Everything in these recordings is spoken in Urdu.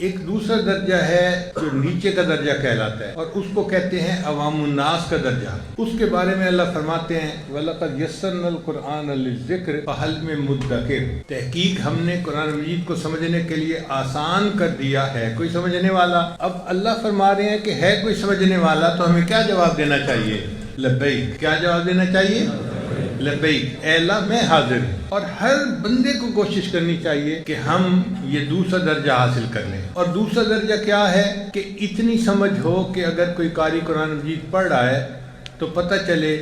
ایک دوسرا درجہ ہے جو نیچے کا درجہ کہلاتا ہے، اور اس کو کہتے ہیں عوام الناس کا درجہ۔ اس کے بارے میں اللہ فرماتے ہیں وَلَقَدْ يَسَّرْنَا الْقُرْآنَ لِلذِّكْرِ فَهَلْ مِن مُدَّكِرٍ، تحقیق ہم نے قرآن مجید کو سمجھنے کے لیے آسان کر دیا ہے، کوئی سمجھنے والا؟ اب اللہ فرما رہے ہیں کہ ہے کوئی سمجھنے والا، تو ہمیں کیا جواب دینا چاہیے؟ لبیک۔ کیا جواب دینا چاہیے؟ لبیک، اے اللہ میں حاضر ہوں۔ اور ہر بندے کو کوشش کرنی چاہیے کہ ہم یہ دوسرا درجہ حاصل کر لیں۔ اور دوسرا درجہ کیا ہے کہ اتنی سمجھ ہو کہ اگر کوئی قاری قرآن مجید پڑھ رہا ہے تو پتہ چلے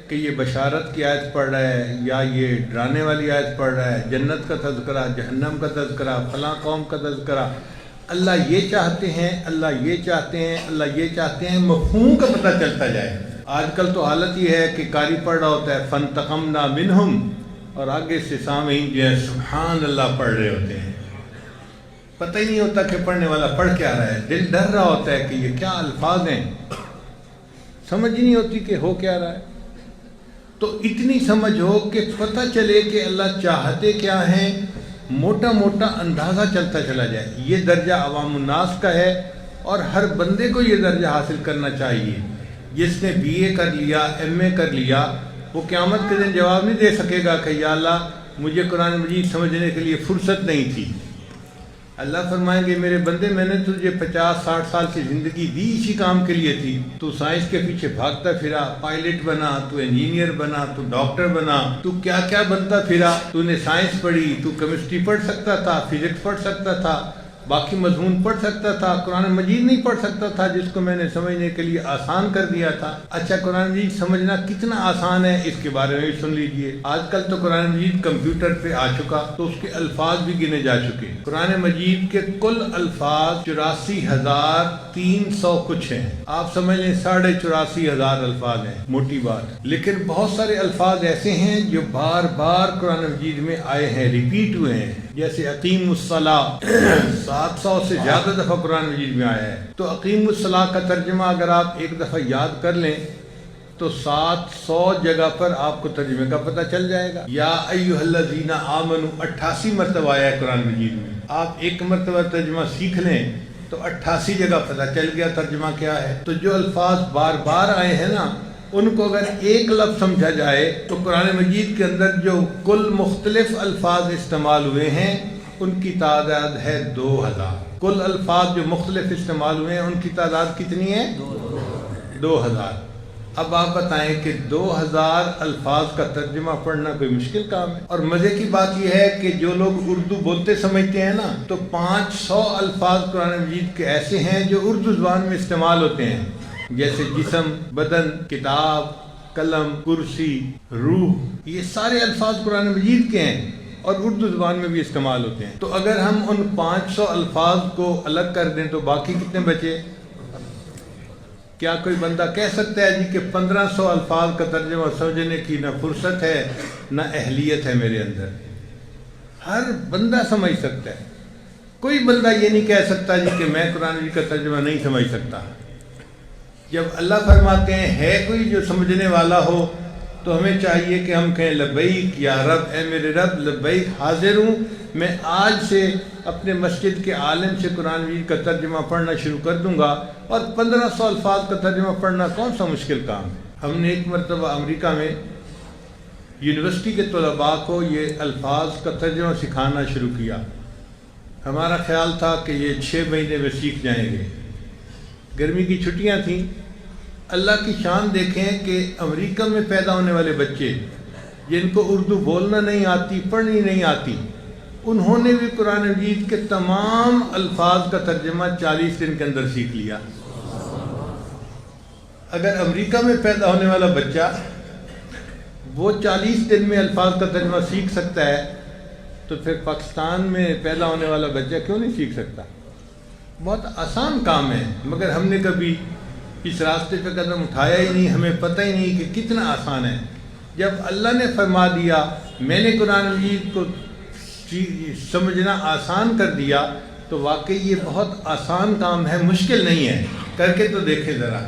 کہ یہ بشارت کی آیت پڑھ رہا ہے یا یہ ڈرانے والی آیت پڑھ رہا ہے، جنت کا تذکرہ، جہنم کا تذکرہ، فلاں قوم کا تذکرہ، اللہ یہ چاہتے ہیں، اللہ یہ چاہتے ہیں، اللہ یہ چاہتے ہیں، مفہوم کا پتہ چلتا جائے۔ آج کل تو حالت یہ ہے کہ قاری پڑھ رہا ہوتا ہے فانتقمنا منہم، اور آگے سے سامعین جو ہے سبحان اللہ پڑھ رہے ہوتے ہیں، پتہ ہی نہیں ہوتا کہ پڑھنے والا پڑھ کیا رہا ہے، دل ڈر رہا ہوتا ہے کہ یہ کیا الفاظ ہیں، سمجھ ہی نہیں ہوتی کہ ہو کیا رہا ہے۔ تو اتنی سمجھ ہو کہ پتہ چلے کہ اللہ چاہتے کیا ہیں، موٹا موٹا اندازہ چلتا چلا جائے۔ یہ درجہ عوام الناس کا ہے، اور ہر بندے کو یہ درجہ حاصل کرنا چاہیے۔ جس نے بی اے کر لیا، ایم اے کر لیا، وہ قیامت کے دن جواب نہیں دے سکے گا کہ یا اللہ مجھے قرآن مجید سمجھنے کے لیے فرصت نہیں تھی۔ اللہ فرمائیں گے میرے بندے میں نے تجھے 50-60 سال کی زندگی دی اسی کام کے لیے تھی، تو سائنس کے پیچھے بھاگتا پھرا، پائلٹ بنا، تو انجینئر بنا، تو ڈاکٹر بنا، تو کیا کیا بنتا پھرا، تو نے سائنس پڑھی، تو کیمسٹری پڑھ سکتا تھا، فزکس پڑھ سکتا تھا، باقی مضمون پڑھ سکتا تھا، قرآن مجید نہیں پڑھ سکتا تھا جس کو میں نے سمجھنے کے لیے آسان کر دیا تھا۔ اچھا قرآن مجید سمجھنا کتنا آسان ہے اس کے بارے میں بھی سن لیجئے۔ آج کل تو قرآن مجید کمپیوٹر پہ آ چکا، تو اس کے الفاظ بھی گنے جا چکے۔ قرآن مجید کے کل الفاظ 84,300 کچھ ہیں، آپ سمجھ لیں 84,500 الفاظ ہیں، موٹی بات۔ لیکن بہت سارے الفاظ ایسے ہیں جو بار بار قرآن مجید میں آئے ہیں، ریپیٹ ہوئے ہیں، جیسے اقیم الصلاۃ 700 سے زیادہ دفعہ قرآن مجید میں آیا ہے۔ تو اقیم الصلاۃ کا ترجمہ اگر آپ ایک دفعہ یاد کر لیں تو 700 جگہ پر آپ کو ترجمے کا پتہ چل جائے گا۔ یا ایھا الذین آمنوا 88 مرتبہ آیا ہے قرآن مجید میں، آپ ایک مرتبہ ترجمہ سیکھ لیں تو 88 جگہ پتہ چل گیا ترجمہ کیا ہے۔ تو جو الفاظ بار بار آئے ہیں نا، ان کو اگر ایک لفظ سمجھا جائے تو قرآن مجید کے اندر جو کل مختلف الفاظ استعمال ہوئے ہیں ان کی تعداد ہے 2000۔ کل الفاظ جو مختلف استعمال ہوئے ہیں ان کی تعداد کتنی ہے؟ 2000۔ اب آپ بتائیں کہ 2000 الفاظ کا ترجمہ پڑھنا کوئی مشکل کام ہے؟ اور مزے کی بات یہ ہے کہ جو لوگ اردو بولتے سمجھتے ہیں نا، تو 500 الفاظ قرآن مجید کے ایسے ہیں جو اردو زبان میں استعمال ہوتے ہیں، جیسے جسم، بدن، کتاب، قلم، کرسی، روح، یہ سارے الفاظ قرآن مجید کے ہیں اور اردو زبان میں بھی استعمال ہوتے ہیں۔ تو اگر ہم ان 500 الفاظ کو الگ کر دیں تو باقی کتنے بچے؟ کیا کوئی بندہ کہہ سکتا ہے جی کہ 1500 الفاظ کا ترجمہ سمجھنے کی نہ فرصت ہے نہ اہلیت ہے میرے اندر؟ ہر بندہ سمجھ سکتا ہے، کوئی بندہ یہ نہیں کہہ سکتا جی کہ میں قرآن مجید کا ترجمہ نہیں سمجھ سکتا۔ جب اللہ فرماتے ہیں ہے کوئی جو سمجھنے والا ہو تو ہمیں چاہیے کہ ہم کہیں لبیک یا رب، اے میرے رب لبیک، حاضر ہوں، میں آج سے اپنے مسجد کے عالم سے قرآن مجید کا ترجمہ پڑھنا شروع کر دوں گا۔ اور 1500 الفاظ کا ترجمہ پڑھنا کون سا مشکل کام ہے؟ ہم نے ایک مرتبہ امریکہ میں یونیورسٹی کے طلباء کو یہ الفاظ کا ترجمہ سکھانا شروع کیا۔ ہمارا خیال تھا کہ یہ 6 مہینے میں سیکھ جائیں گے، گرمی کی چھٹیاں تھیں۔ اللہ کی شان دیکھیں کہ امریکہ میں پیدا ہونے والے بچے جن کو اردو بولنا نہیں آتی، پڑھنی نہیں آتی، انہوں نے بھی قرآن مجید کے تمام الفاظ کا ترجمہ 40 دن کے اندر سیکھ لیا۔ اگر امریکہ میں پیدا ہونے والا بچہ وہ 40 دن میں الفاظ کا ترجمہ سیکھ سکتا ہے تو پھر پاکستان میں پیدا ہونے والا بچہ کیوں نہیں سیکھ سکتا؟ بہت آسان کام ہے، مگر ہم نے کبھی اس راستے پہ قدم اٹھایا ہی نہیں، ہمیں پتہ ہی نہیں کہ کتنا آسان ہے۔ جب اللہ نے فرما دیا میں نے قرآن مجید کو سمجھنا آسان کر دیا تو واقعی یہ بہت آسان کام ہے، مشکل نہیں ہے، کر کے تو دیکھیں ذرا۔